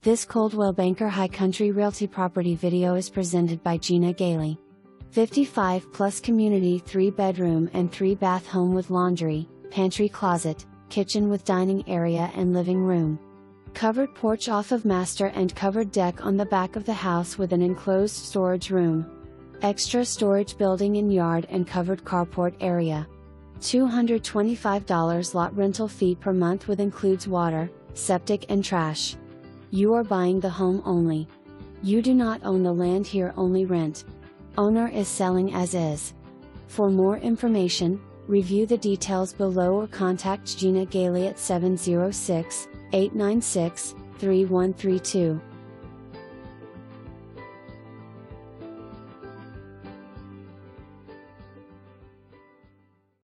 This Coldwell Banker High Country Realty property video is presented by Gina Gailey. 55 plus community 3-bedroom and 3-bath home with laundry, pantry closet, kitchen with dining area and living room. Covered porch off of master and covered deck on the back of the house with an enclosed storage room. Extra storage building in yard and covered carport area. $225 lot rental fee per month with includes water, septic and trash. You are buying the home only. You do not own the land here, only rent. Owner is selling as is. For more information, review the details below or contact Gina Gailey at 706-896-3132.